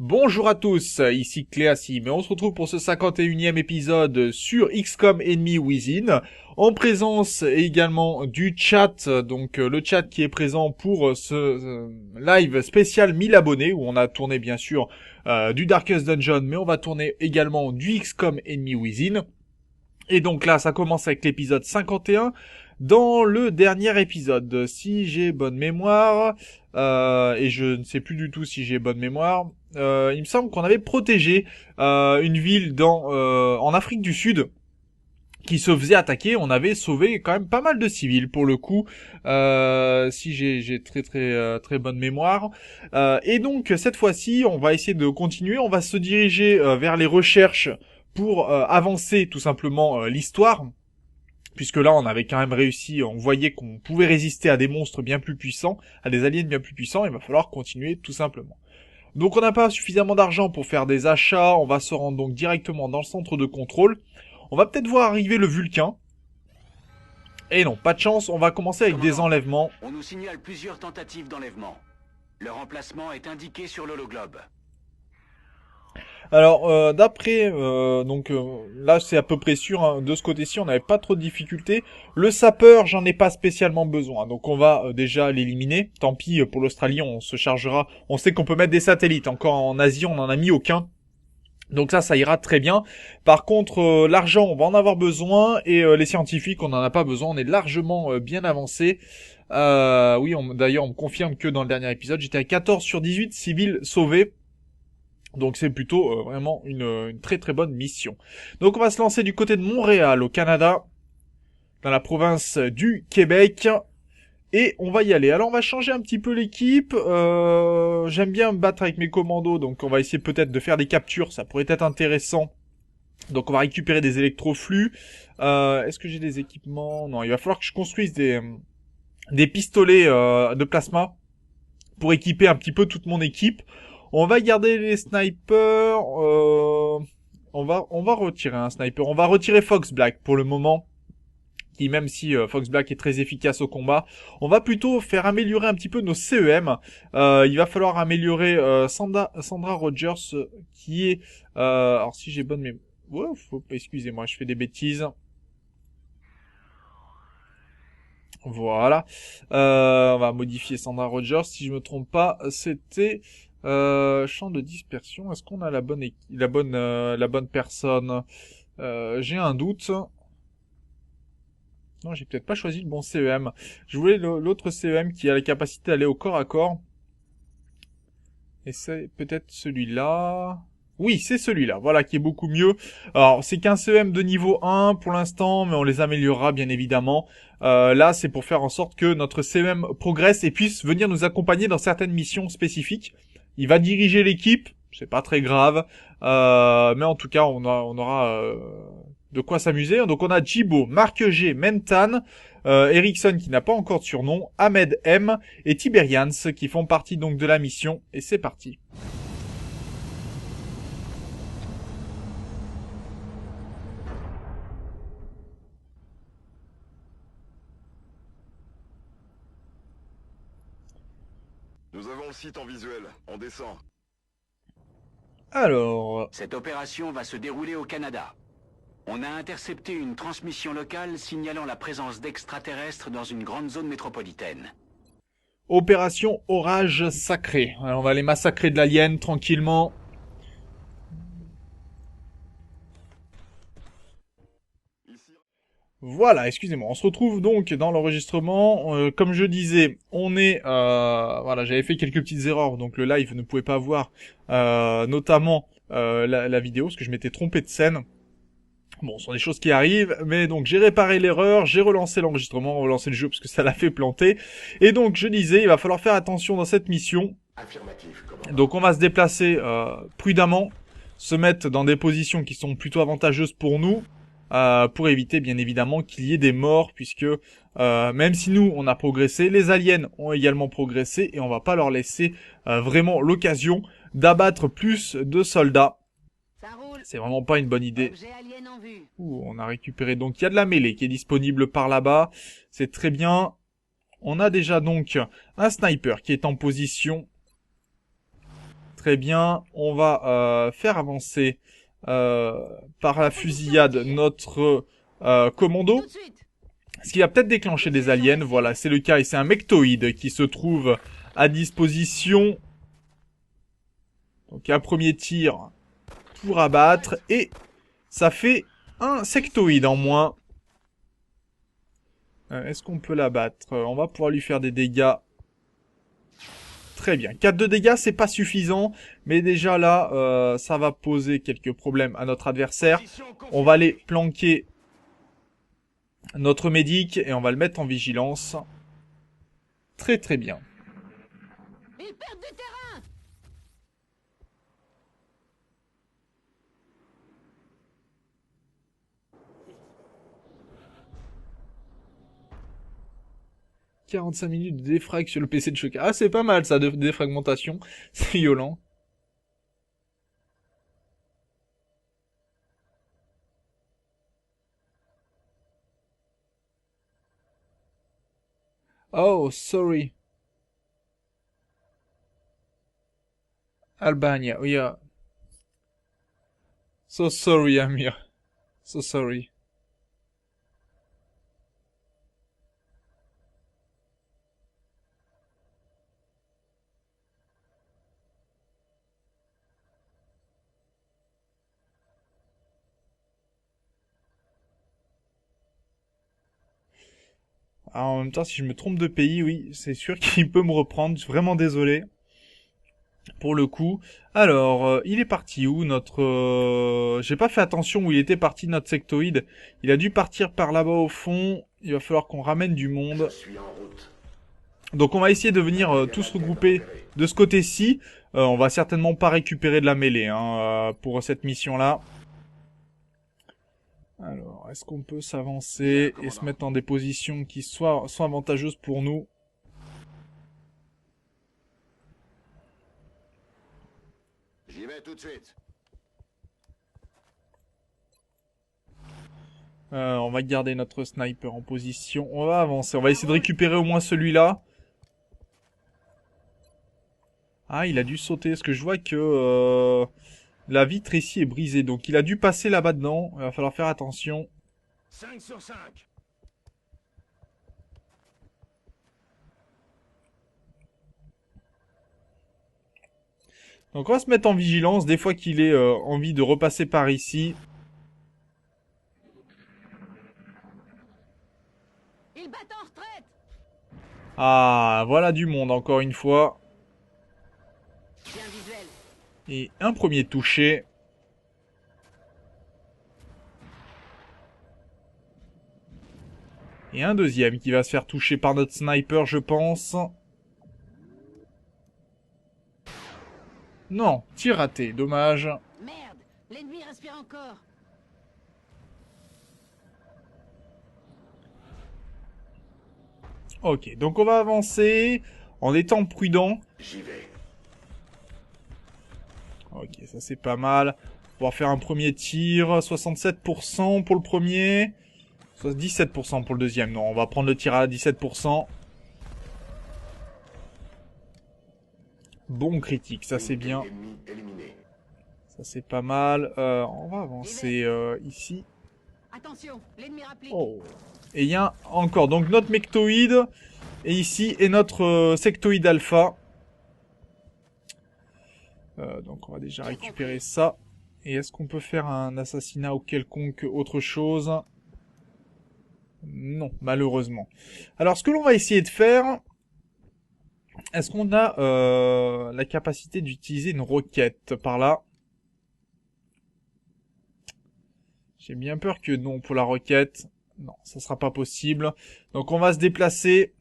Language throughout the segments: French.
Bonjour à tous, ici Cléasim, et on se retrouve pour ce 51e épisode sur XCOM Enemy Within, en présence également du chat, donc le chat qui est présent pour ce live spécial 1000 abonnés, où on a tourné bien sûr du Darkest Dungeon, mais on va tourner également du XCOM Enemy Within. Et donc là, ça commence avec l'épisode 51. Dans le dernier épisode, si j'ai bonne mémoire, et je ne sais plus du tout si j'ai bonne mémoire, il me semble qu'on avait protégé une ville en Afrique du Sud qui se faisait attaquer. On avait sauvé quand même pas mal de civils pour le coup, si j'ai très bonne mémoire. Et donc cette fois-ci, on va essayer de continuer. On va se diriger vers les recherches pour avancer tout simplement l'histoire. Puisque là, on avait quand même réussi, on voyait qu'on pouvait résister à des monstres bien plus puissants, à des aliens bien plus puissants, il va falloir continuer tout simplement. Donc on n'a pas suffisamment d'argent pour faire des achats, on va se rendre donc directement dans le centre de contrôle. On va peut-être voir arriver le Vulcain. Et non, pas de chance, on va commencer avec des enlèvements. On nous signale plusieurs tentatives d'enlèvement. Leur emplacement est indiqué sur l'hologlobe. Alors d'après là c'est à peu près sûr, hein, de ce côté-ci on n'avait pas trop de difficultés. Le sapeur j'en ai pas spécialement besoin, donc on va déjà l'éliminer. Tant pis pour l'Australie, on se chargera. On sait qu'on peut mettre des satellites. Encore en Asie on n'en a mis aucun. Donc ça ira très bien. Par contre l'argent on va en avoir besoin et les scientifiques on n'en a pas besoin. On est largement bien avancé. Oui, d'ailleurs on me confirme que dans le dernier épisode j'étais à 14 sur 18 civils sauvés. Donc c'est plutôt vraiment une très très bonne mission. Donc on va se lancer du côté de Montréal, au Canada, dans la province du Québec, et on va y aller. Alors on va changer un petit peu l'équipe. J'aime bien me battre avec mes commandos, donc on va essayer peut-être de faire des captures, ça pourrait être intéressant. Donc on va récupérer des électroflux. Est-ce que j'ai des équipements? Non, il va falloir que je construise des pistolets de plasma pour équiper un petit peu toute mon équipe. On va garder les snipers. On va retirer un sniper. On va retirer Fox Black pour le moment. Qui même si Fox Black est très efficace au combat, on va plutôt faire améliorer un petit peu nos CEM. Il va falloir améliorer Sandra Rogers qui est... alors si j'ai bonne mémoire... excusez-moi, je fais des bêtises. Voilà. On va modifier Sandra Rogers. Si je me trompe pas, c'était... champ de dispersion, est-ce qu'on a la bonne personne? J'ai un doute. Non, j'ai peut-être pas choisi le bon CEM. Je voulais l'autre CEM qui a la capacité d'aller au corps à corps. Et c'est peut-être celui-là. Oui, c'est celui-là, voilà, qui est beaucoup mieux. Alors, c'est qu'un CEM de niveau 1 pour l'instant, mais on les améliorera bien évidemment. Là, c'est pour faire en sorte que notre CEM progresse et puisse venir nous accompagner dans certaines missions spécifiques. Il va diriger l'équipe, c'est pas très grave, mais en tout cas, on aura de quoi s'amuser. Donc on a Jibo, Marc G, Mentan, Ericsson qui n'a pas encore de surnom, Ahmed M et Tiberians qui font partie donc de la mission. Et c'est parti. Nous avons le site en visuel. On descend. Alors... Cette opération va se dérouler au Canada. On a intercepté une transmission locale signalant la présence d'extraterrestres dans une grande zone métropolitaine. Opération Orage Sacré. Alors on va les massacrer de l'alien tranquillement. Voilà, excusez-moi. On se retrouve donc dans l'enregistrement. Comme je disais, on est... voilà, j'avais fait quelques petites erreurs, donc le live ne pouvait pas voir notamment la vidéo, parce que je m'étais trompé de scène. Bon, ce sont des choses qui arrivent, mais donc j'ai réparé l'erreur, j'ai relancé l'enregistrement, relancé le jeu parce que ça l'a fait planter. Et donc je disais, il va falloir faire attention dans cette mission. Donc on va se déplacer prudemment, se mettre dans des positions qui sont plutôt avantageuses pour nous, pour éviter bien évidemment qu'il y ait des morts, puisque même si nous on a progressé, les aliens ont également progressé et on va pas leur laisser vraiment l'occasion d'abattre plus de soldats. C'est vraiment pas une bonne idée. Ouh, on a récupéré donc, il y a de la mêlée qui est disponible par là-bas. C'est très bien. On a déjà donc un sniper qui est en position. Très bien. On va faire avancer par la fusillade notre commando. Tout de suite. Ce qui va peut-être déclencher des aliens. Voilà, c'est le cas. Et c'est un mectoïde qui se trouve à disposition. Donc un premier tir pour abattre. Et ça fait un sectoïde en moins. Est-ce qu'on peut l'abattre? On va pouvoir lui faire des dégâts. Très bien. 4 de dégâts, c'est pas suffisant. Mais déjà là, ça va poser quelques problèmes à notre adversaire. On va aller planquer notre médic et on va le mettre en vigilance. Très très bien. Ils perdent du terrain. « 45 minutes de défrag sur le PC de Choca. » Ah, c'est pas mal ça, de défragmentation. C'est violent. Oh, sorry. Albania, oh yeah. So sorry, Amir. So sorry. Alors, en même temps, si je me trompe de pays, oui, c'est sûr qu'il peut me reprendre. Je suis vraiment désolé. Pour le coup. Alors, il est parti où notre... J'ai pas fait attention où il était parti, notre sectoïde. Il a dû partir par là-bas au fond. Il va falloir qu'on ramène du monde. Donc on va essayer de venir tous regrouper de ce côté-ci. On va certainement pas récupérer de la mêlée hein, pour cette mission-là. Alors, est-ce qu'on peut s'avancer et se mettre dans des positions qui soient avantageuses pour nous? J'y vais tout de suite. On va garder notre sniper en position. On va avancer. On va essayer de récupérer au moins celui-là. Ah, il a dû sauter. Parce que je vois que la vitre ici est brisée. Donc il a dû passer là-bas dedans. Il va falloir faire attention. 5 sur 5. Donc on va se mettre en vigilance. Des fois qu'il ait envie de repasser par ici. Ils battent en retraite. Ah, voilà du monde encore une fois. Bien visuel. Et un premier touché. Et un deuxième qui va se faire toucher par notre sniper, je pense. Non, tir raté, dommage. Merde, l'ennemi respire encore. Ok, donc on va avancer en étant prudent. J'y vais. Ok, ça c'est pas mal. On va faire un premier tir, 67% pour le premier. 17% pour le deuxième. Non, on va prendre le tir à 17%. Bon critique, ça c'est bien. Ennemi éliminé. Ça c'est pas mal. On va avancer ici. Attention, l'ennemi rapplique. Oh. Et il y a encore donc notre mectoïde. Et ici est notre sectoïde alpha. Donc on va déjà récupérer ça. Et est-ce qu'on peut faire un assassinat ou quelconque autre chose? Non, malheureusement. Alors ce que l'on va essayer de faire... Est-ce qu'on a la capacité d'utiliser une roquette par là? J'ai bien peur que non pour la roquette. Non, ça sera pas possible. Donc on va se déplacer.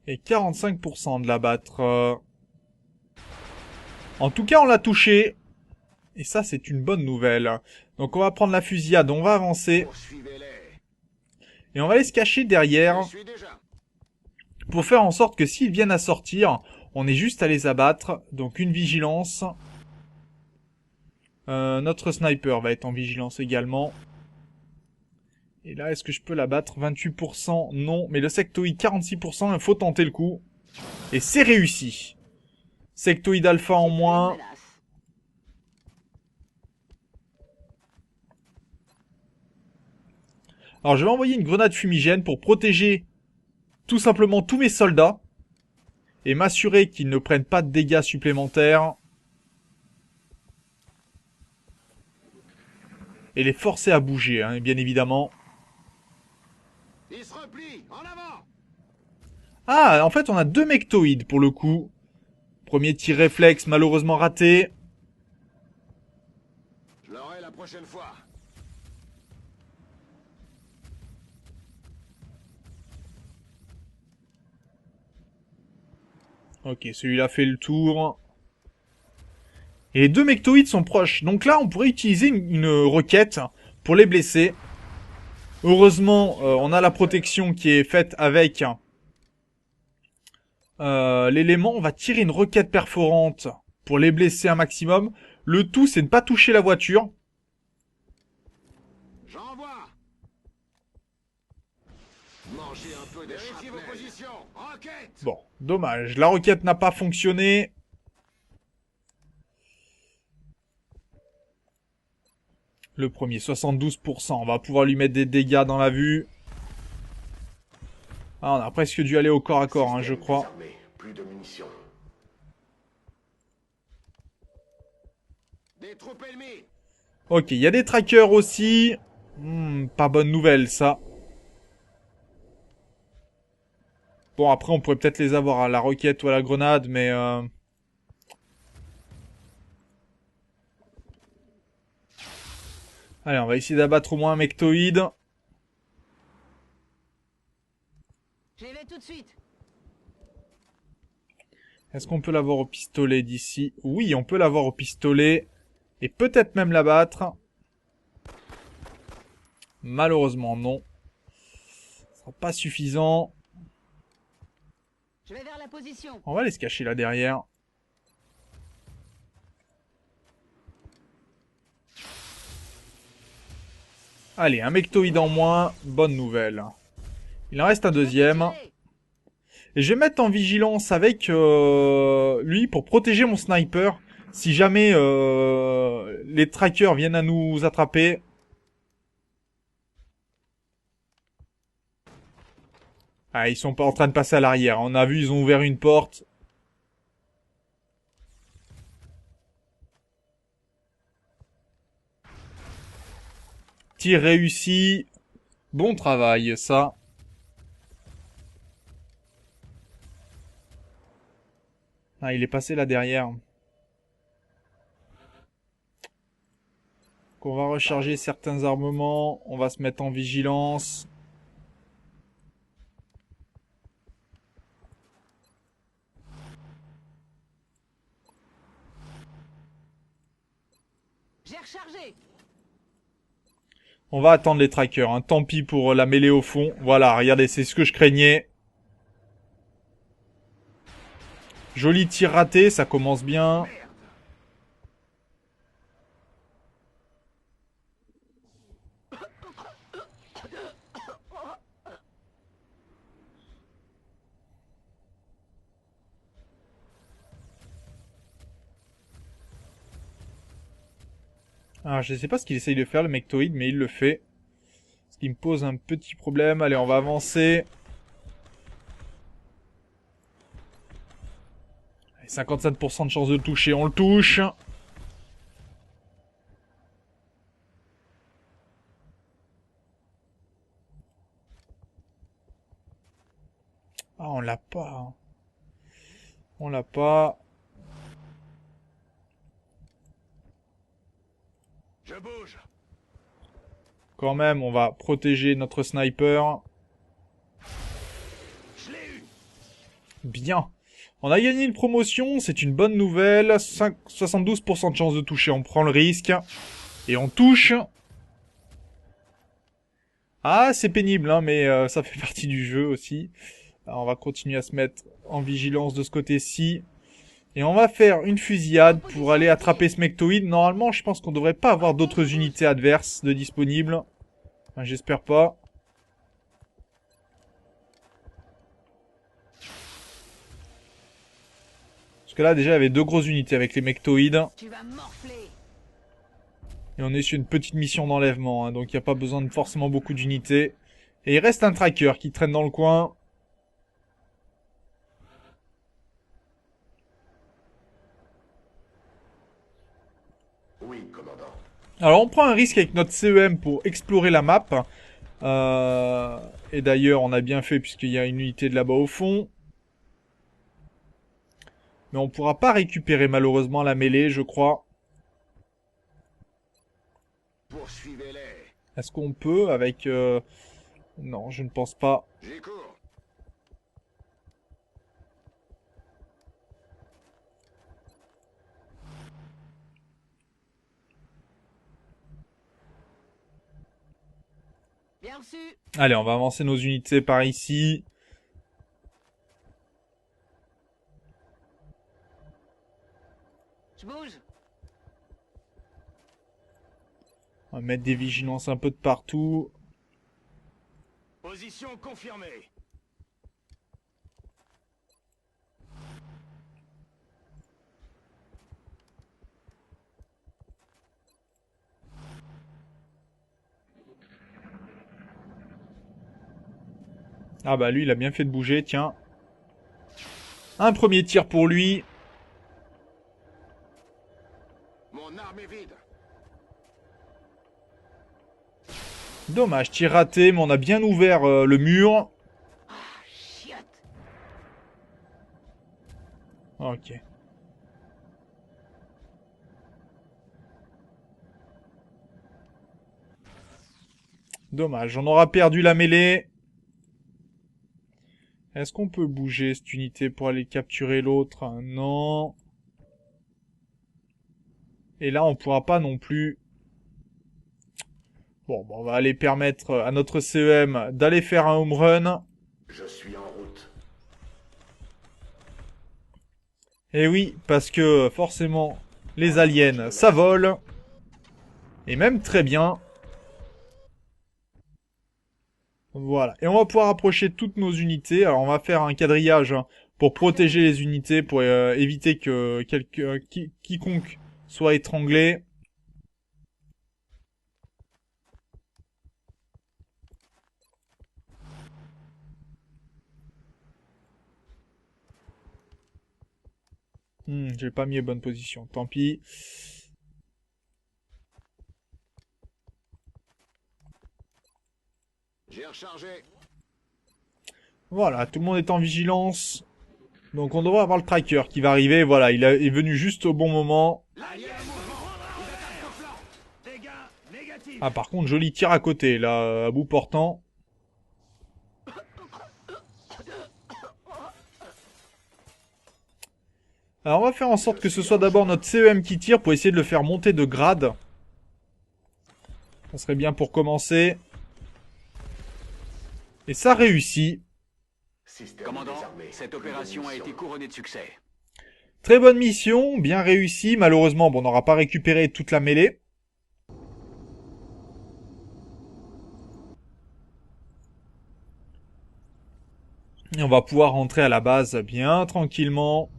Et 45% de l'abattre. En tout cas, on l'a touché. Et ça, c'est une bonne nouvelle. Donc on va prendre la fusillade, on va avancer. Poursuivez-les. Et on va aller se cacher derrière. J'y suis déjà. Pour faire en sorte que s'ils viennent à sortir, on est juste à les abattre. Donc une vigilance. Notre sniper va être en vigilance également. Et là, est-ce que je peux la battre? 28%, non. Mais le sectoïde, 46%, il faut tenter le coup. Et c'est réussi. Sectoïde alpha en moins. Menace. Alors, je vais envoyer une grenade fumigène pour protéger tout simplement tous mes soldats. Et m'assurer qu'ils ne prennent pas de dégâts supplémentaires. Et les forcer à bouger, hein, bien évidemment. Il se replie, en avant! Ah, en fait, on a 2 mectoïdes pour le coup. Premier tir réflexe, malheureusement raté. Je l'aurai la prochaine fois. Ok, celui-là fait le tour. Et les 2 mectoïdes sont proches. Donc là, on pourrait utiliser une roquette pour les blesser. Heureusement, on a la protection qui est faite avec l'élément. On va tirer une roquette perforante pour les blesser un maximum. Le tout, c'est de ne pas toucher la voiture. J'envoie! Mangez un peu de Vérifiez vos positions! Roquette! Bon, dommage. La roquette n'a pas fonctionné. Le premier, 72%. On va pouvoir lui mettre des dégâts dans la vue. Ah, on a presque dû aller au corps à corps, hein, je crois. Désarmé, plus de munitions. Des troupes ennemies! Ok, il y a des trackers aussi. Pas bonne nouvelle, ça. Bon, après, on pourrait peut-être les avoir à la roquette ou à la grenade, mais... Allez, on va essayer d'abattre au moins un mectoïde. Je les vais tout de suite. Est-ce qu'on peut l'avoir au pistolet d'ici? Oui, on peut l'avoir au pistolet. Et peut-être même l'abattre. Malheureusement, non. Ce sera pas suffisant. Je vais vers la position. On va aller se cacher là derrière. Allez, un mectoïde en moins. Bonne nouvelle. Il en reste un deuxième. Tirez. Et je vais mettre en vigilance avec lui pour protéger mon sniper. Si jamais les trackers viennent à nous attraper. Ah, ils sont pas en train de passer à l'arrière. On a vu, ils ont ouvert une porte. Tir réussi. Bon travail, ça. Ah, il est passé là derrière. Donc on va recharger certains armements. On va se mettre en vigilance. J'ai rechargé. On va attendre les trackers. Hein. Tant pis pour la mêlée au fond. Voilà, regardez, c'est ce que je craignais. Joli tir raté, ça commence bien. Alors, je sais pas ce qu'il essaye de faire, le mectoïde, mais il le fait. Ce qui me pose un petit problème. Allez, on va avancer. Allez, 57% de chance de le toucher, on le touche. Ah, on l'a pas. On l'a pas. Je bouge! Quand même, on va protéger notre sniper. Je l'ai eu! Bien. On a gagné une promotion, c'est une bonne nouvelle. 72% de chance de toucher, on prend le risque. Et on touche. Ah, c'est pénible, hein, mais ça fait partie du jeu aussi. Alors, on va continuer à se mettre en vigilance de ce côté-ci. Et on va faire une fusillade pour aller attraper ce mectoïde. Normalement, je pense qu'on devrait pas avoir d'autres unités adverses de disponibles. Enfin, j'espère pas. Parce que là, déjà, il y avait 2 grosses unités avec les mectoïdes. Tu vas morfler. Et on est sur une petite mission d'enlèvement, hein, donc il n'y a pas besoin de forcément beaucoup d'unités. Et il reste un tracker qui traîne dans le coin. Oui, commandant. Alors on prend un risque avec notre CEM pour explorer la map. Et d'ailleurs on a bien fait puisqu'il y a une unité de là-bas au fond. Mais on pourra pas récupérer malheureusement la mêlée, je crois. Poursuivez-les. Est-ce qu'on peut avec... Non, je ne pense pas. J'y cours. Bien reçu. Allez, on va avancer nos unités par ici. Je bouge. On va mettre des vigilances un peu de partout. Position confirmée. Ah bah lui, il a bien fait de bouger, tiens. Un premier tir pour lui. Mon arme est vide. Dommage, tir raté, mais on a bien ouvert le mur. Ah, chiotte. Ok. Dommage, on aura perdu la mêlée. Est-ce qu'on peut bouger cette unité pour aller capturer l'autre? Non. Et là, on pourra pas non plus. Bon, on va aller permettre à notre CEM d'aller faire un home run. Je suis en route. Et oui, parce que forcément, les aliens, ça vole. Et même très bien. Voilà. Et on va pouvoir approcher toutes nos unités. Alors, on va faire un quadrillage hein, pour protéger les unités, pour éviter que quiconque soit étranglé. J'ai pas mis les bonnes positions. Tant pis. J'ai rechargé. Voilà, tout le monde est en vigilance. Donc on devrait avoir le tracker qui va arriver. Voilà, il est venu juste au bon moment. Ah par contre, joli tir à côté, là, à bout portant. Alors on va faire en sorte que ce soit d'abord notre CEM qui tire pour essayer de le faire monter de grade. Ça serait bien pour commencer. Et ça réussit. Commandant, cette opération a été couronnée de succès. Très bonne mission, bien réussie. Malheureusement, bon, on n'aura pas récupéré toute la mêlée. Et on va pouvoir rentrer à la base bien tranquillement.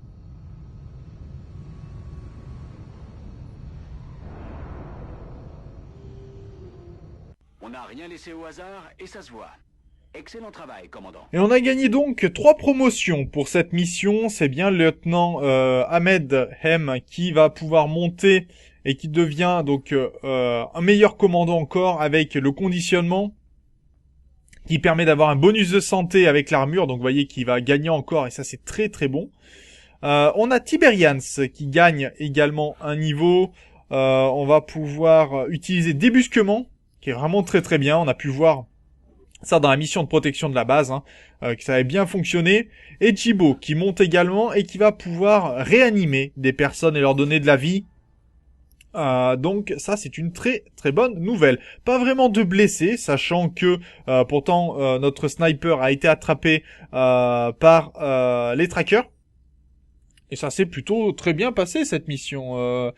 On n'a rien laissé au hasard et ça se voit. Excellent travail, commandant. Et on a gagné donc 3 promotions pour cette mission. C'est bien le lieutenant Ahmed Hem qui va pouvoir monter et qui devient donc un meilleur commandant encore avec le conditionnement qui permet d'avoir un bonus de santé avec l'armure. Donc vous voyez qu'il va gagner encore et ça c'est très très bon. On a Tiberians qui gagne également un niveau. On va pouvoir utiliser débusquement qui est vraiment très très bien. On a pu voir ça dans la mission de protection de la base, hein, que ça avait bien fonctionné. Et Jibo qui monte également et qui va pouvoir réanimer des personnes et leur donner de la vie. Donc ça c'est une très très bonne nouvelle. Pas vraiment de blessés, sachant que pourtant notre sniper a été attrapé par les trackers. Et ça s'est plutôt très bien passé cette mission.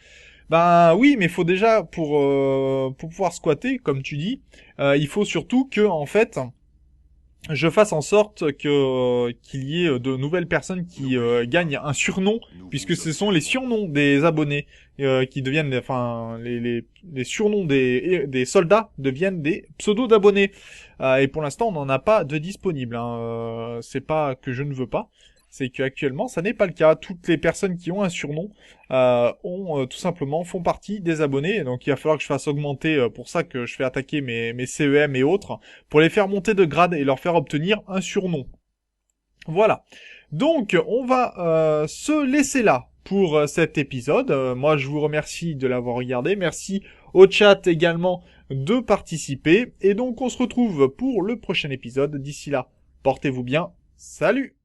Ben oui, mais il faut déjà pour pouvoir squatter, comme tu dis, il faut surtout que en fait je fasse en sorte que qu'il y ait de nouvelles personnes qui gagnent un surnom, puisque ce sont les surnoms des abonnés qui deviennent, enfin les surnoms des soldats deviennent des pseudos d'abonnés. Et pour l'instant, on n'en a pas de disponible. Hein. C'est pas que je ne veux pas, c'est qu'actuellement, ça n'est pas le cas. Toutes les personnes qui ont un surnom ont tout simplement font partie des abonnés. Donc il va falloir que je fasse augmenter, pour ça que je fais attaquer mes CEM et autres, pour les faire monter de grade et leur faire obtenir un surnom. Voilà. Donc on va se laisser là pour cet épisode. Moi je vous remercie de l'avoir regardé. Merci au chat également de participer. Et donc on se retrouve pour le prochain épisode. D'ici là, portez-vous bien. Salut!